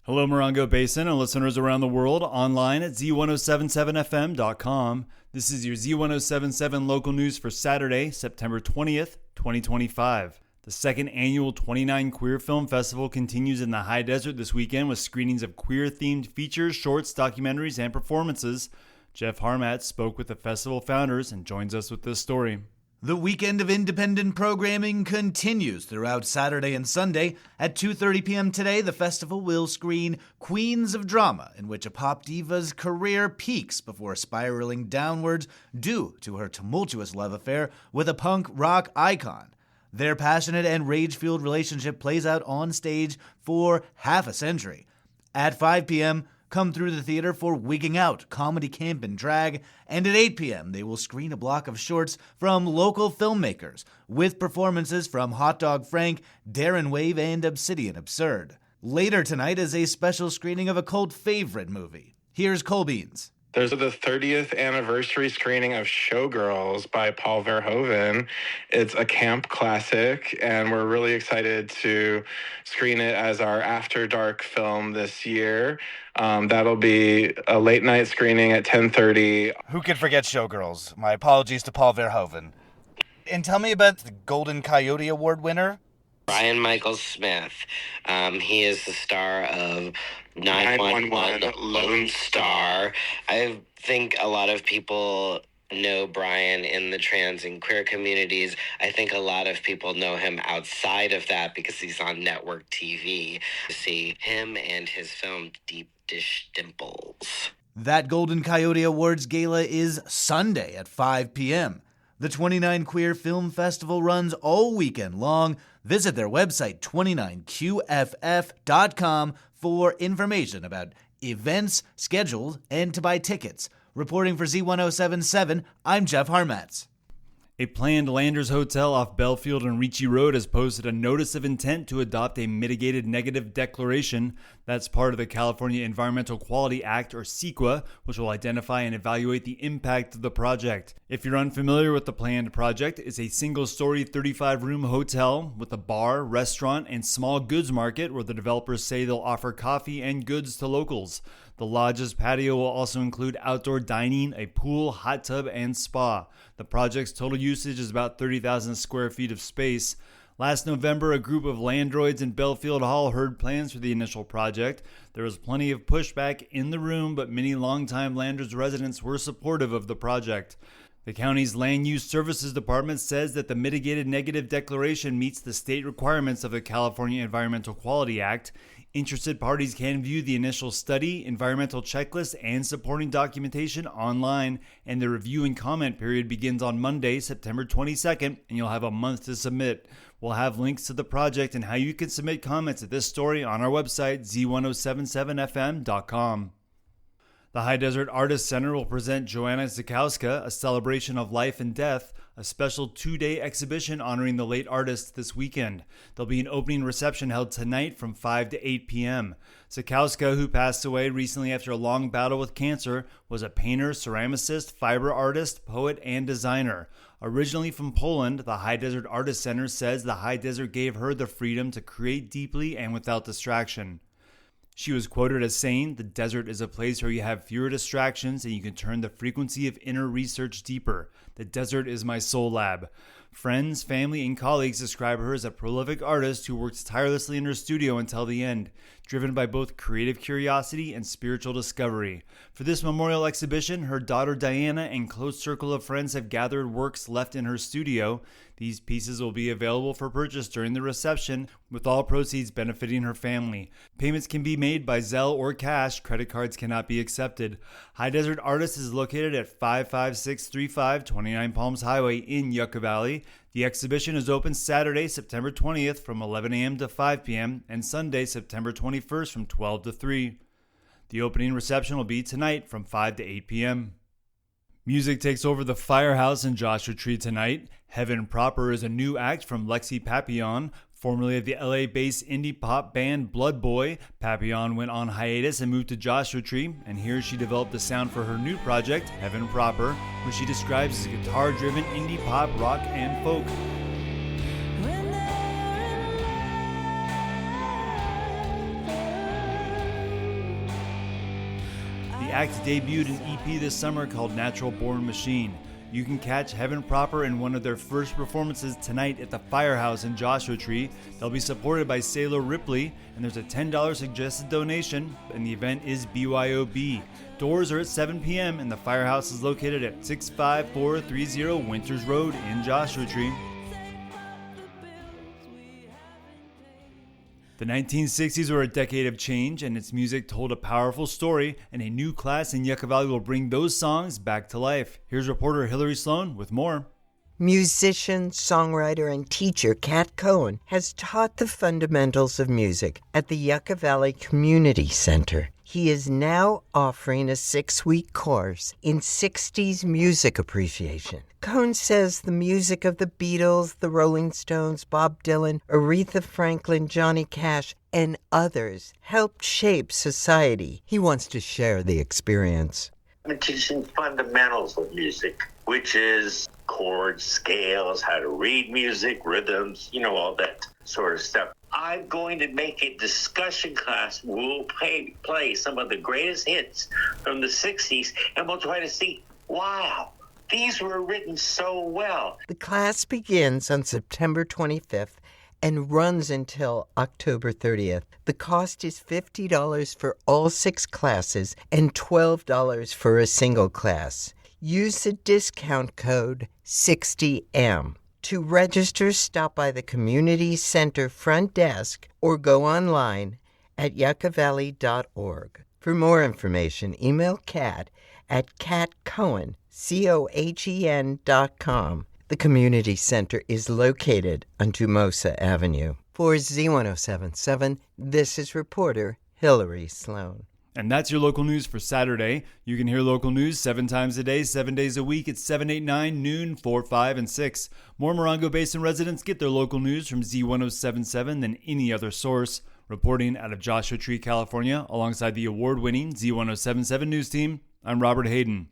Hello, Morongo Basin and listeners around the world online at Z107.7 FM.com. This is your Z107.7 Local News for Saturday, September 20th, 2025. The second annual 29 Queer Film Festival continues in the High Desert this weekend with screenings of queer-themed features, shorts, documentaries, and performances. Jeff Harmatz spoke with the festival founders and joins us with this story. The weekend of independent programming continues throughout Saturday and Sunday. At 2:30 p.m. today, the festival will screen Queens of Drama, in which a pop diva's career peaks before spiraling downwards due to her tumultuous love affair with a punk rock icon. Their passionate and rage-fueled relationship plays out on stage for half a century. At 5 p.m., come through the theater for Wigging Out, Comedy Camp and Drag, and at 8 p.m. they will screen a block of shorts from local filmmakers, with performances from Hot Dog Frank, Darren Wave, and Obsidian Absurd. Later tonight is a special screening of a cult favorite movie. Here's Cole Beans. There's the 30th anniversary screening of Showgirls by Paul Verhoeven. It's a camp classic, and we're really excited to screen it as our After Dark film this year. That'll be a late night screening at 10:30. Who could forget Showgirls? My apologies to Paul Verhoeven. And tell me about the Golden Coyote Award winner. Brian Michael Smith. He is the star of 911 Lone Star. I think a lot of people know Brian in the trans and queer communities. I think a lot of people know him outside of that because he's on network TV. To see him and his film Deep Dish Dimples. That Golden Coyote Awards Gala is Sunday at 5 p.m. The 29 Queer Film Festival runs all weekend long. Visit their website, 29QFF.com, for information about events, schedules, and to buy tickets. Reporting for Z107.7, I'm Jeff Harmatz. A planned Landers Hotel off Belfield and Ricci Road has posted a notice of intent to adopt a mitigated negative declaration. That's part of the California Environmental Quality Act, or CEQA, which will identify and evaluate the impact of the project. If you're unfamiliar with the planned project, it's a single-story 35-room hotel with a bar, restaurant, and small goods market where the developers say they'll offer coffee and goods to locals. The lodge's patio will also include outdoor dining, a pool, hot tub, and spa. The project's total usage is about 30,000 square feet of space. Last November, a group of landroids in Belfield Hall heard plans for the initial project. There was plenty of pushback in the room, but many longtime Landers residents were supportive of the project. The county's Land Use Services Department says that the mitigated negative declaration meets the state requirements of the California Environmental Quality Act. Interested parties can view the initial study, environmental checklist, and supporting documentation online, and the review and comment period begins on Monday, September 22nd, and you'll have a month to submit. We'll have links to the project and how you can submit comments at this story on our website, Z107.7 FM.com. The High Desert Artist Center will present Joanna Zakowska, A Celebration of Life and Death, a special 2-day exhibition honoring the late artist this weekend. There'll be an opening reception held tonight from 5 to 8 p.m. Zakowska, who passed away recently after a long battle with cancer, was a painter, ceramicist, fiber artist, poet, and designer. Originally from Poland, the High Desert Artist Center says the High Desert gave her the freedom to create deeply and without distraction. She was quoted as saying, "The desert is a place where you have fewer distractions and you can turn the frequency of inner research deeper. The desert is my soul lab." Friends, family, and colleagues describe her as a prolific artist who works tirelessly in her studio until the end, driven by both creative curiosity and spiritual discovery. For this memorial exhibition, her daughter Diana and close circle of friends have gathered works left in her studio. These pieces will be available for purchase during the reception, with all proceeds benefiting her family. Payments can be made by Zelle or cash. Credit cards cannot be accepted. High Desert Artist is located at 55635 29 Palms Highway in Yucca Valley. The exhibition is open Saturday, September 20th from 11 a.m. to 5 p.m. and Sunday, September 21st from 12 to 3. The opening reception will be tonight from 5 to 8 p.m. Music takes over the Firehouse in Joshua Tree tonight. Heaven Proper is a new act from Lexi Papillon. Formerly of the LA-based indie pop band Blood Boy, Papillon went on hiatus and moved to Joshua Tree, and here she developed the sound for her new project, Heaven Proper, which she describes as guitar-driven indie pop, rock, and folk. The act debuted an EP this summer called Natural Born Machine. You can catch Heaven Proper in one of their first performances tonight at the Firehouse in Joshua Tree. They'll be supported by Sailor Ripley, and there's a $10 suggested donation, and the event is BYOB. Doors are at 7 p.m., and the Firehouse is located at 65430 Winters Road in Joshua Tree. The 1960s were a decade of change, and its music told a powerful story, and a new class in Yucca Valley will bring those songs back to life. Here's reporter Hillary Sloan with more. Musician, songwriter, and teacher Kat Cohen has taught the fundamentals of music at the Yucca Valley Community Center. He is now offering a 6-week course in 60s music appreciation. Cohen says the music of the Beatles, the Rolling Stones, Bob Dylan, Aretha Franklin, Johnny Cash, and others helped shape society. He wants to share the experience. I'm teaching fundamentals of music, which is chords, scales, how to read music, rhythms, all that sort of stuff. I'm going to make a discussion class. We'll play some of the greatest hits from the 60s, and we'll try to see, wow, these were written so well. The class begins on September 25th and runs until October 30th. The cost is $50 for all 6 classes and $12 for a single class. Use the discount code 60M. To register, stop by the Community Center front desk or go online at yuccavalley.org. For more information, email Kat at catcohen, COHEN.com. The Community Center is located on Tumosa Avenue. For Z107.7, this is reporter Hillary Sloan. And that's your local news for Saturday. You can hear local news 7 times a day, 7 days a week at 7, 8, 9, noon, 4, 5, and 6. More Morongo Basin residents get their local news from Z107.7 than any other source. Reporting out of Joshua Tree, California, alongside the award-winning Z107.7 News team, I'm Robert Hayden.